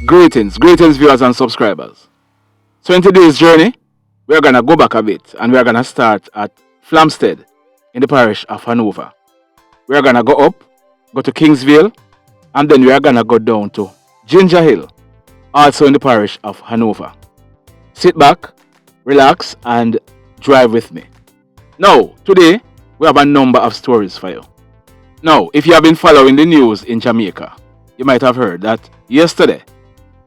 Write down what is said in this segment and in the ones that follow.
Greetings viewers and subscribers. So in today's journey, we're going to go back a bit and we're going to start at Fullersfield in the parish of Hanover. We're going to go up, go to Kingsville, and then we're going to go down to Ginger Hill, also in the parish of Hanover. Sit back, relax, and drive with me. Now, today, we have a number of stories for you. Now, if you have been following the news in Jamaica, you might have heard that yesterday,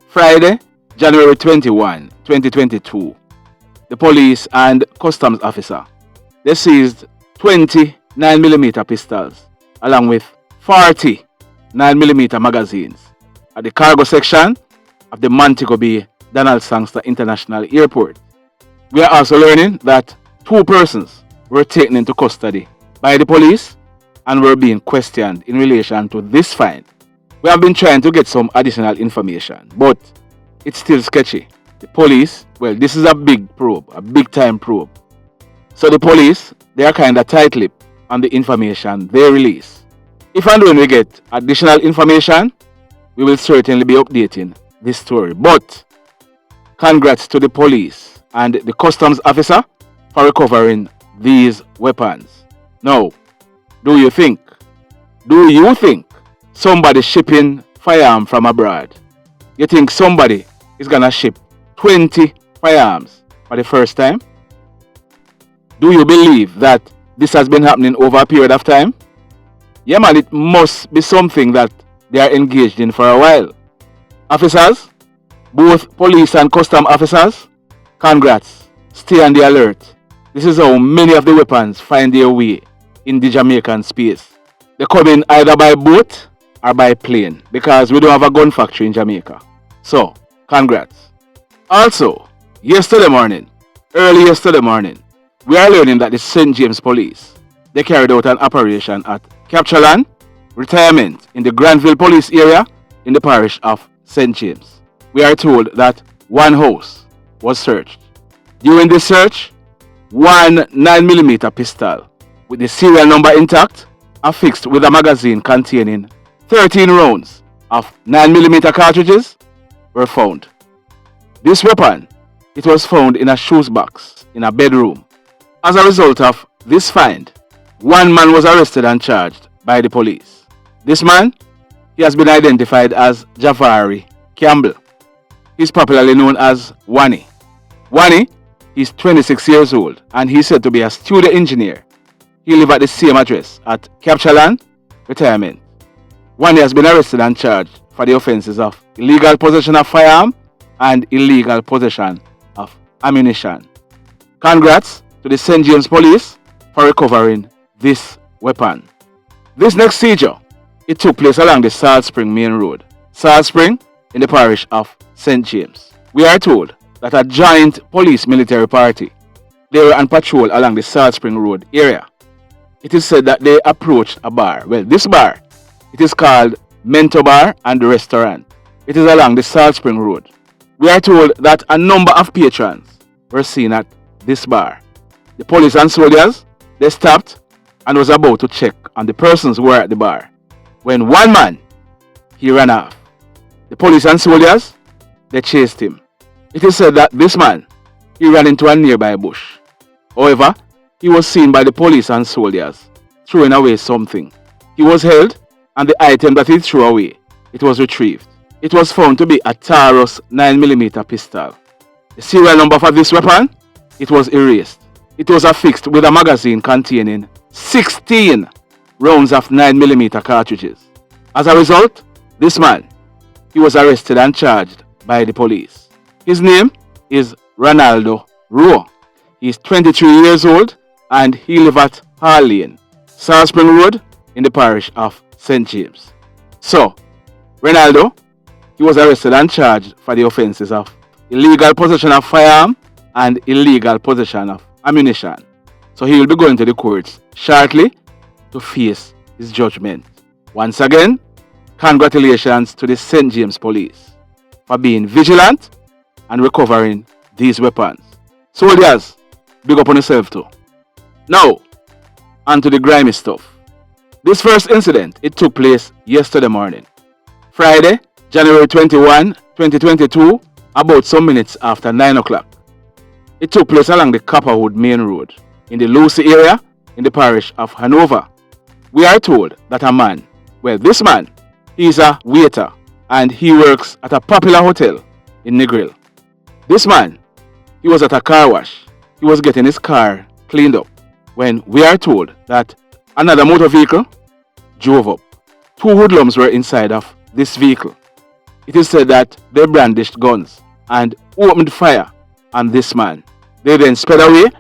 Friday, January 21, 2022, the police and customs officer, they seized 20 9mm pistols along with 40 9mm magazines at the cargo section of the Montego Bay Donald Sangster International Airport. We are also learning that 2 persons were taken into custody by the police and were being questioned in relation to this find. We have been trying to get some additional information, but it's still sketchy. The police, well, this is a big probe, a big time probe. So the police, they are kind of tight-lipped on the information they release. If and when we get additional information, we will certainly be updating this story. But congrats to the police and the customs officer for recovering these weapons. Now, do you think somebody shipping firearm from abroad? You think somebody is gonna ship 20 firearms for the first time? Do you believe that this has been happening over a period of time? Yeah man, it must be something that they are engaged in for a while. Officers, both police and custom officers, congrats, stay on the alert. This is how many of the weapons find their way in the Jamaican space. They come in either by boat or by plane because we don't have a gun factory in Jamaica. So, congrats. Also, early yesterday morning, we are learning that the St. James Police, they carried out an operation at Trelawny Retirement in the Granville Police area in the parish of St. James. We are told that one house was searched. During this search, one 9mm pistol with the serial number intact, affixed with a magazine containing 13 rounds of 9mm cartridges were found. This weapon, it was found in a shoes box in a bedroom. As a result of this find, one man was arrested and charged by the police. This man, he has been identified as Javari Campbell. He's popularly known as Wani. Wani, he's 26 years old and he's said to be a studio engineer. He lives at the same address at Trelawny Retirement. Wani has been arrested and charged for the offenses of illegal possession of firearm and illegal possession of ammunition. Congrats to the St. James Police for recovering this weapon. This next seizure, it took place along the Salt Spring Main Road. Salt Spring in the parish of St. James. We are told that a joint police military party, they were on patrol along the Salt Spring Road area. It is said that they approached a bar. Well, this bar, it is called Mento Bar and Restaurant. It is along the Salt Spring Road. We are told that a number of patrons were seen at this bar. The police and soldiers, they stopped and was about to check on the persons who were at the bar, when one man, he ran off. The police and soldiers, they chased him. It is said that this man, he ran into a nearby bush. However, he was seen by the police and soldiers throwing away something. He was held and the item that he threw away, it was retrieved. It was found to be a Taurus 9mm pistol. The serial number for this weapon, it was erased. It was affixed with a magazine containing 16 rounds of 9mm cartridges. As a result, this man, he was arrested and charged by the police. His name is Ronaldo Rowe. He is 23 years old and he lives at Alkaline, Salt Spring Road in the parish of St. James. So, Ronaldo, he was arrested and charged for the offenses of illegal possession of firearm and illegal possession of ammunition. So he will be going to the courts shortly to face his judgment. Once again, congratulations to the St. James Police for being vigilant and recovering these weapons. Soldiers, big up on yourself too. Now, on to the grimy stuff. This first incident, it took place yesterday morning. Friday, January 21, 2022, about some minutes after 9 o'clock. It took place along the Copperwood Main Road in the Lucy area in the parish of Hanover. We are told that a man, this man, he is a waiter and he works at a popular hotel in Negril. This man, he was at a car wash. He was getting his car cleaned up when we are told that another motor vehicle drove up. Two hoodlums were inside of this vehicle. It is said that they brandished guns and opened fire on this man. They then sped away,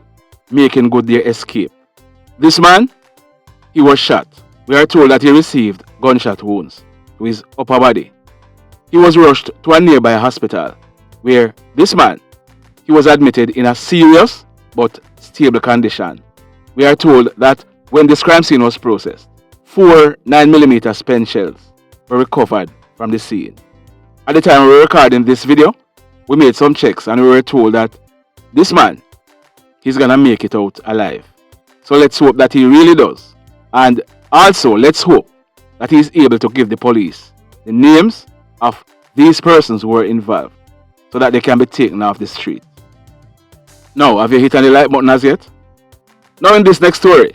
making good their escape. This man, he was shot. We are told that he received gunshot wounds to his upper body. He was rushed to a nearby hospital where this man, he was admitted in a serious but stable condition. We are told that when this crime scene was processed, 4 9mm spent shells were recovered from the scene. At the time we were recording this video, we made some checks and we were told that this man, he's gonna make it out alive. So let's hope that he really does. And also let's hope that he's able to give the police the names of these persons who were involved so that they can be taken off the street. Now, have you hit on the like button as yet? Now in this next story,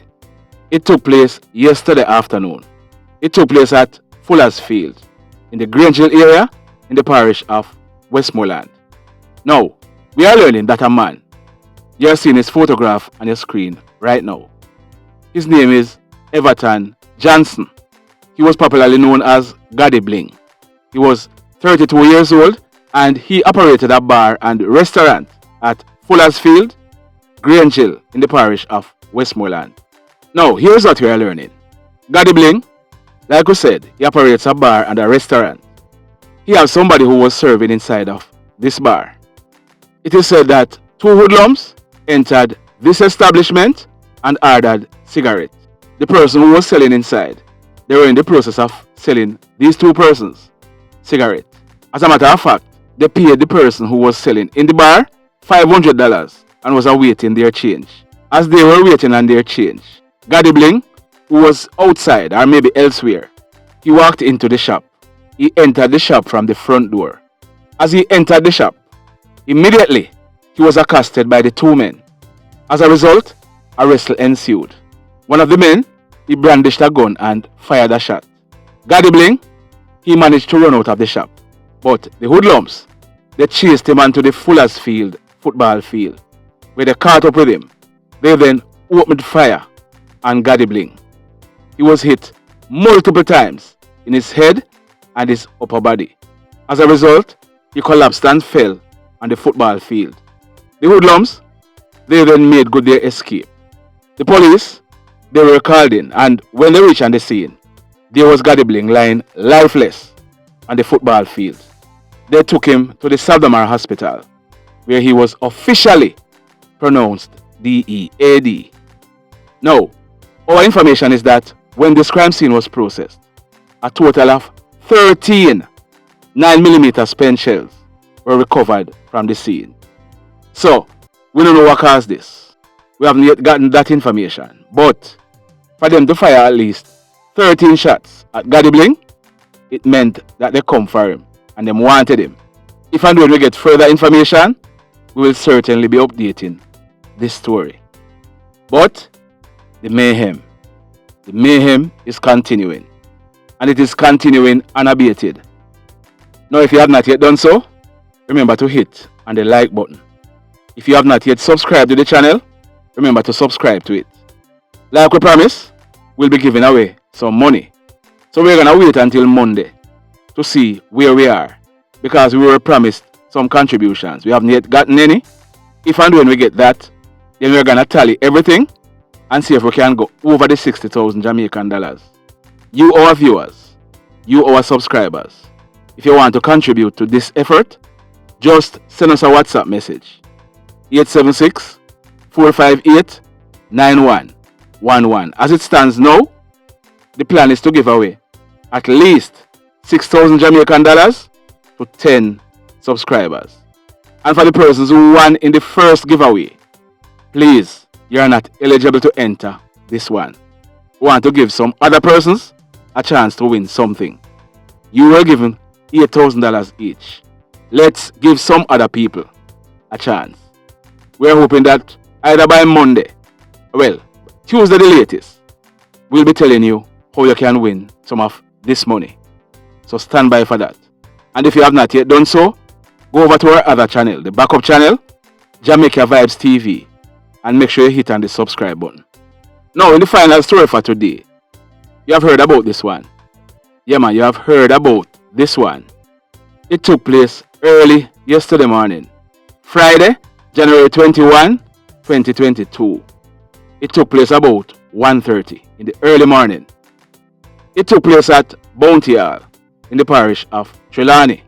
it took place yesterday afternoon. It took place at Fullersfield in the Grange area in the parish of Westmoreland. Now, we are learning that a man, you are seeing his photograph on your screen right now. His name is Everton Johnson. He was popularly known as Gaddy Bling. He was 32 years old and he operated a bar and restaurant at Fullersfield, Grange in the parish of Westmoreland. Now, here's what we are learning. Gaddy Bling, like we said, he operates a bar and a restaurant. He has somebody who was serving inside of this bar. It is said that 2 hoodlums entered this establishment and ordered cigarettes. The person who was selling inside, they were in the process of selling these 2 persons cigarettes. As a matter of fact, they paid the person who was selling in the bar $500 and was awaiting their change. As they were waiting on their change, Gaddy Bling, who was outside or maybe elsewhere, he walked into the shop. He entered the shop from the front door. As he entered the shop, immediately he was accosted by the 2 men. As a result, a wrestle ensued. One of the men, he brandished a gun and fired a shot. Gaddy Bling, he managed to run out of the shop. But the hoodlums, they chased him onto the Fullersfield football field, where they caught up with him. They then opened fire on Gaddy Bling. He was hit multiple times in his head and his upper body. As a result, he collapsed and fell on the football field. The hoodlums, they then made good their escape. The police, they were called in, and when they reached on the scene, there was Gaddy Bling lying lifeless on the football field. They took him to the Salvamar Hospital, where he was officially pronounced DEAD. Now, our information is that when this crime scene was processed, a total of 13 9mm spent shells were recovered from the scene. So, we don't know what caused this. We haven't yet gotten that information. But for them to fire at least 13 shots at Gaddy Bling, it meant that they come for him and them wanted him. If and when we get further information, we will certainly be updating this story. But the mayhem is continuing, and it is continuing unabated. Now, if you have not yet done so, remember to hit on the like button. If you have not yet subscribed to the channel, remember to subscribe to it. Like we promised, we'll be giving away some money. So we're gonna wait until Monday to see where we are, because we were promised some contributions. We haven't yet gotten any. If and when we get that, then we're gonna tally everything and see if we can go over the 60,000 Jamaican dollars. You, our viewers, you, our subscribers, if you want to contribute to this effort, just send us a WhatsApp message. 876-458-9111. As it stands now, the plan is to give away at least 6,000 Jamaican dollars to 10 subscribers. And for the persons who won in the first giveaway, please, you are not eligible to enter this one. We want to give some other persons a chance to win something. You were given $8,000 each. let's give some other people a chance. We're hoping that either by Monday, well, Tuesday the latest, we'll be telling you how you can win some of this money. So stand by for that. And if you have not yet done so, go over to our other channel, the backup channel, Jamaica Vibes TV, and make sure you hit on the subscribe button. Now, in the final story for today, you have heard about this one. Yeah, man, you have heard about this one. It took place early yesterday morning, Friday, January 21, 2022. It took place about 1:30 in the early morning. It took place at Bounty Hall in the parish of Trelawny.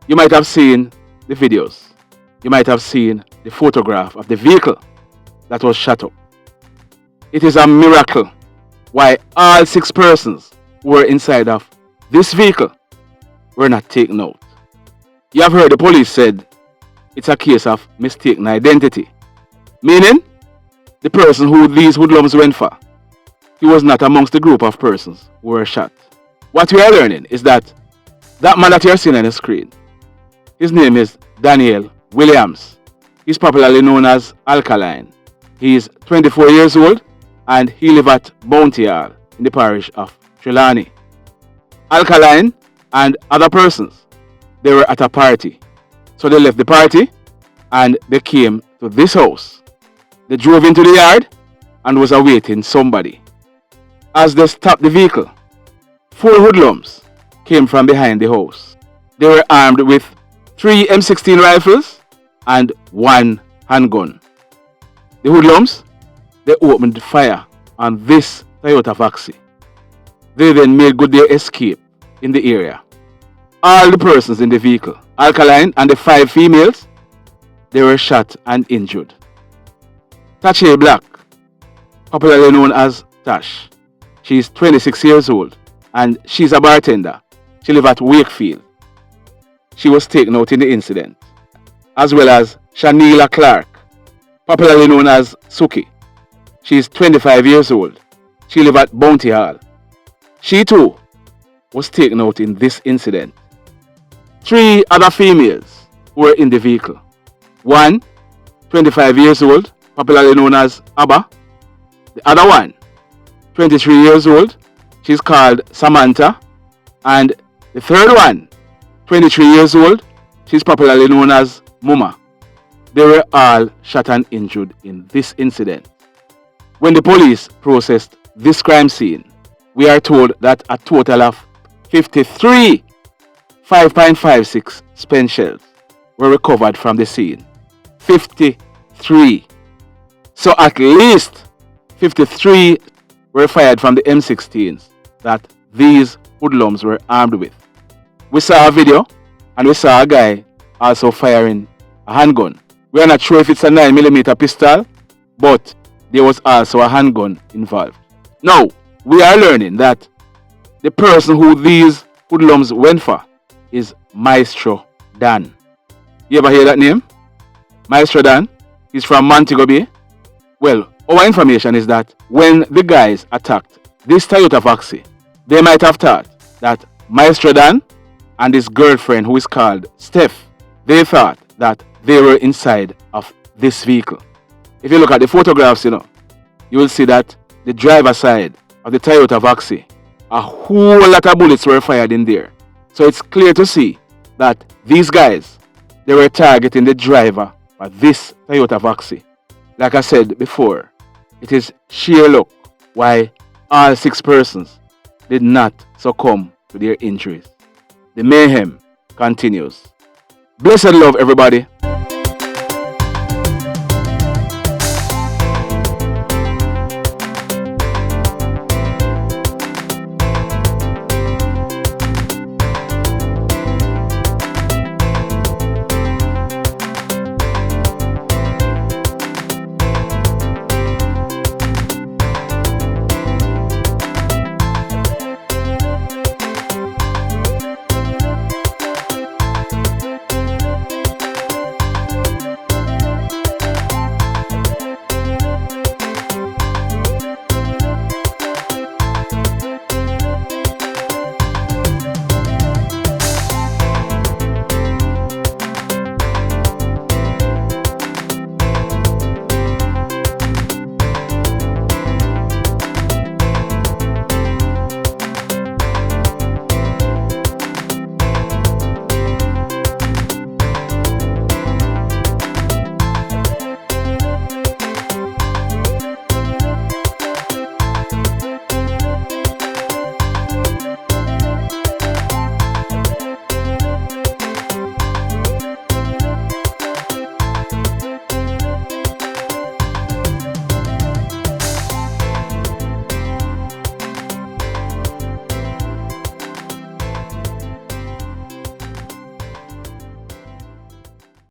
You might have seen the videos. You might have seen the photograph of the vehicle that was shot up. It is a miracle why all 6 persons who were inside of this vehicle were not taken out. You have heard the police said it's a case of mistaken identity, meaning the person who these hoodlums went for, he was not amongst the group of persons who were shot. What we are learning is that man that you're seeing on the screen, his name is Daniel Williams. He's popularly known as Alkaline. He is 24 years old and he lives at Bounty Hall in the parish of Trelawny. Alkaline and other persons, they were at a party. So they left the party and they came to this house. They drove into the yard and was awaiting somebody. As they stopped the vehicle, 4 hoodlums came from behind the house. They were armed with 3 M16 rifles and 1 handgun. The hoodlums, they opened fire on this Toyota Vaxi. They then made good their escape in the area. All the persons in the vehicle, Alkaline and the 5 females, they were shot and injured. Tachae Black, popularly known as Tash, she's 26 years old and she's a bartender. She lives at Wakefield. She was taken out in the incident. As well as Shanielia Clarke, popularly known as Sukie. She's 25 years old. She lives at Bounty Hall. She too was taken out in this incident. 3 other females were in the vehicle. One, 25 years old, popularly known as Abba. The other one, 23 years old, she's called Samantha. And the third one, 23 years old, she's popularly known as Muma. They were all shot and injured in this incident. When the police processed this crime scene, we are told that a total of 53 5.56 spent shells were recovered from the scene. 53. So at least 53 were fired from the M16s that these hoodlums were armed with. We saw a video and we saw a guy also firing a handgun. We are not sure if it's a 9mm pistol, but there was also a handgun involved. Now, we are learning that the person who these hoodlums went for is Maestro Dan. You ever hear that name? Maestro Dan? He's from Montego Bay. Well, our information is that when the guys attacked this Toyota Vaxi, they might have thought that Maestro Dan and his girlfriend, who is called Steph, they thought that they were inside of this vehicle. If you look at the photographs, you will see that the driver's side of the Toyota Vaxi, a whole lot of bullets were fired in there. So it's clear to see that these guys, they were targeting the driver of this Toyota Vaxi. Like I said before, it is sheer luck why all 6 persons did not succumb to their injuries. The mayhem continues. Blessed love, everybody.